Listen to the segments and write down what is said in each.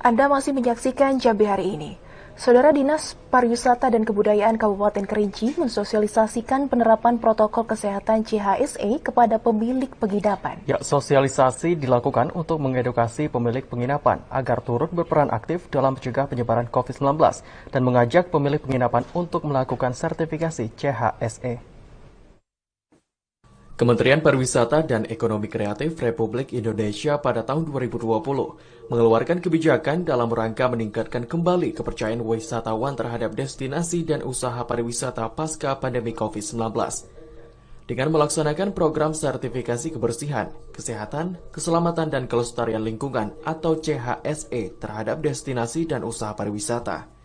Anda masih menyaksikan Jambi Hari Ini. Saudara Dinas Pariwisata dan Kebudayaan Kabupaten Kerinci mensosialisasikan penerapan protokol kesehatan CHSE kepada pemilik penginapan. Ya, sosialisasi dilakukan untuk mengedukasi pemilik penginapan agar turut berperan aktif dalam mencegah penyebaran COVID-19 dan mengajak pemilik penginapan untuk melakukan sertifikasi CHSE. Kementerian Pariwisata dan Ekonomi Kreatif Republik Indonesia pada tahun 2020 mengeluarkan kebijakan dalam rangka meningkatkan kembali kepercayaan wisatawan terhadap destinasi dan usaha pariwisata pasca pandemi COVID-19. Dengan melaksanakan program sertifikasi kebersihan, kesehatan, keselamatan dan kelestarian lingkungan atau CHSE terhadap destinasi dan usaha pariwisata.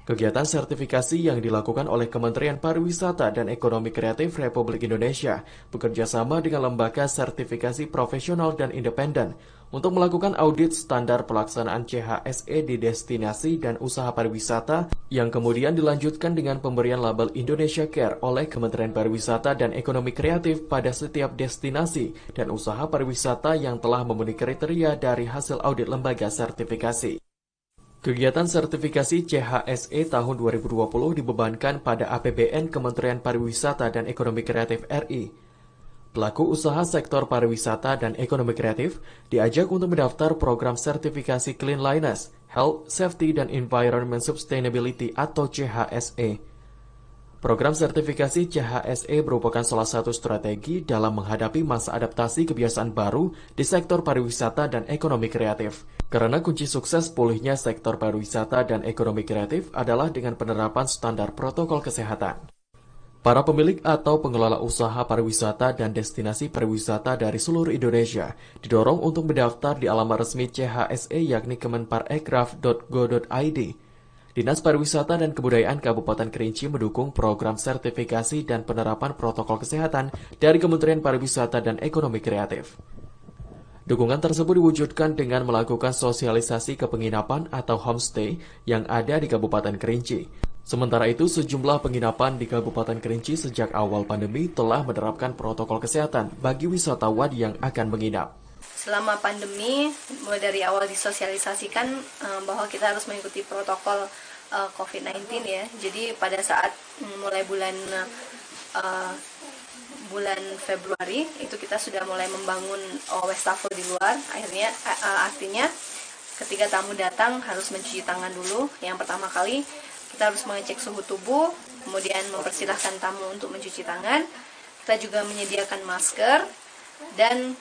Kegiatan sertifikasi yang dilakukan oleh Kementerian Pariwisata dan Ekonomi Kreatif Republik Indonesia bekerjasama dengan lembaga sertifikasi profesional dan independen untuk melakukan audit standar pelaksanaan CHSE di destinasi dan usaha pariwisata yang kemudian dilanjutkan dengan pemberian label Indonesia Care oleh Kementerian Pariwisata dan Ekonomi Kreatif pada setiap destinasi dan usaha pariwisata yang telah memenuhi kriteria dari hasil audit lembaga sertifikasi. Kegiatan sertifikasi CHSE tahun 2020 dibebankan pada APBN Kementerian Pariwisata dan Ekonomi Kreatif RI. Pelaku usaha sektor pariwisata dan ekonomi kreatif diajak untuk mendaftar program sertifikasi Cleanliness, Health, Safety, dan Environment Sustainability atau CHSE. Program sertifikasi CHSE merupakan salah satu strategi dalam menghadapi masa adaptasi kebiasaan baru di sektor pariwisata dan ekonomi kreatif. Karena kunci sukses pulihnya sektor pariwisata dan ekonomi kreatif adalah dengan penerapan standar protokol kesehatan. Para pemilik atau pengelola usaha pariwisata dan destinasi pariwisata dari seluruh Indonesia didorong untuk mendaftar di alamat resmi CHSE yakni kemenparekraf.go.id. Dinas Pariwisata dan Kebudayaan Kabupaten Kerinci mendukung program sertifikasi dan penerapan protokol kesehatan dari Kementerian Pariwisata dan Ekonomi Kreatif. Dukungan tersebut diwujudkan dengan melakukan sosialisasi ke penginapan atau homestay yang ada di Kabupaten Kerinci. Sementara itu, sejumlah penginapan di Kabupaten Kerinci sejak awal pandemi telah menerapkan protokol kesehatan bagi wisatawan yang akan menginap. Selama pandemi, mulai dari awal disosialisasikan bahwa kita harus mengikuti protokol COVID-19 ya. Jadi pada saat mulai bulan Februari itu kita sudah mulai membangun wastafel di luar. Artinya ketika tamu datang harus mencuci tangan dulu. Yang pertama kali kita harus mengecek suhu tubuh, kemudian mempersilahkan tamu untuk mencuci tangan. Kita juga menyediakan masker dan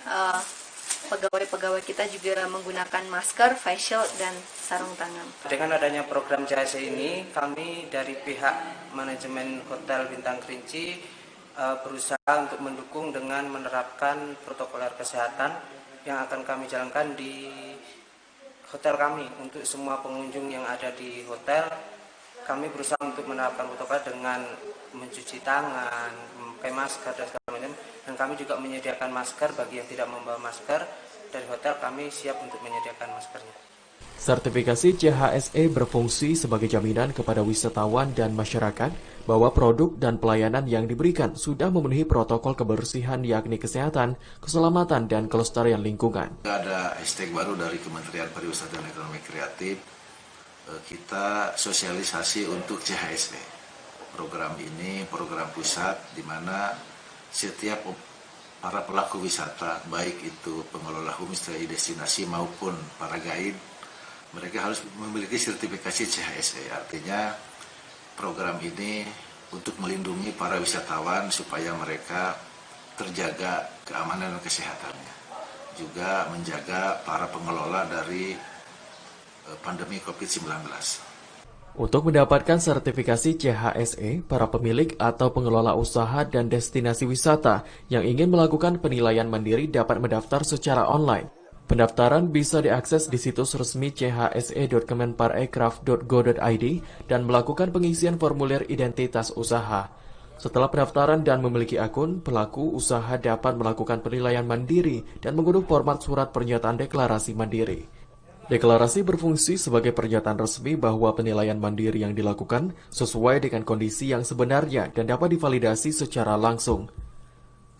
pegawai-pegawai kita juga menggunakan masker, face shield, dan sarung tangan. Dengan adanya program CHSE ini, kami dari pihak manajemen Hotel Bintang Kerinci berusaha untuk mendukung dengan menerapkan protokol kesehatan yang akan kami jalankan di hotel kami. Untuk semua pengunjung yang ada di hotel, kami berusaha untuk menerapkan protokol dengan mencuci tangan, memakai masker, dan segala macam. Dan kami juga menyediakan masker bagi yang tidak membawa masker. Dari hotel kami siap untuk menyediakan maskernya. Sertifikasi CHSE berfungsi sebagai jaminan kepada wisatawan dan masyarakat bahwa produk dan pelayanan yang diberikan sudah memenuhi protokol kebersihan yakni kesehatan, keselamatan, dan kelestarian lingkungan. Ada hashtag baru dari Kementerian Pariwisata dan Ekonomi Kreatif, kita sosialisasi untuk CHSE. Program ini program pusat di mana setiap para pelaku wisata, baik itu pengelola homestay destinasi maupun para guide, mereka harus memiliki sertifikasi CHSE. Artinya program ini untuk melindungi para wisatawan supaya mereka terjaga keamanan dan kesehatannya. Juga menjaga para pengelola dari pandemi COVID-19. Untuk mendapatkan sertifikasi CHSE, para pemilik atau pengelola usaha dan destinasi wisata yang ingin melakukan penilaian mandiri dapat mendaftar secara online. Pendaftaran bisa diakses di situs resmi chse.kemenparekraf.go.id dan melakukan pengisian formulir identitas usaha. Setelah pendaftaran dan memiliki akun, pelaku usaha dapat melakukan penilaian mandiri dan mengunduh format surat pernyataan deklarasi mandiri. Deklarasi berfungsi sebagai pernyataan resmi bahwa penilaian mandiri yang dilakukan sesuai dengan kondisi yang sebenarnya dan dapat divalidasi secara langsung.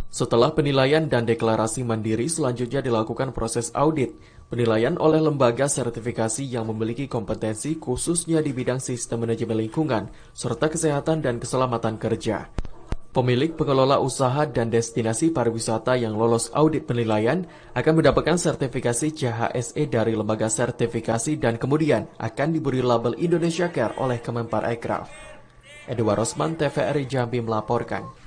Setelah penilaian dan deklarasi mandiri, selanjutnya dilakukan proses audit. Penilaian oleh lembaga sertifikasi yang memiliki kompetensi khususnya di bidang sistem manajemen lingkungan, serta kesehatan dan keselamatan kerja. Pemilik, pengelola usaha dan destinasi pariwisata yang lolos audit penilaian akan mendapatkan sertifikasi CHSE dari lembaga sertifikasi dan kemudian akan diberi label Indonesia Care oleh Kemenparekraf. Edward Rosman, TVRI Jambi melaporkan.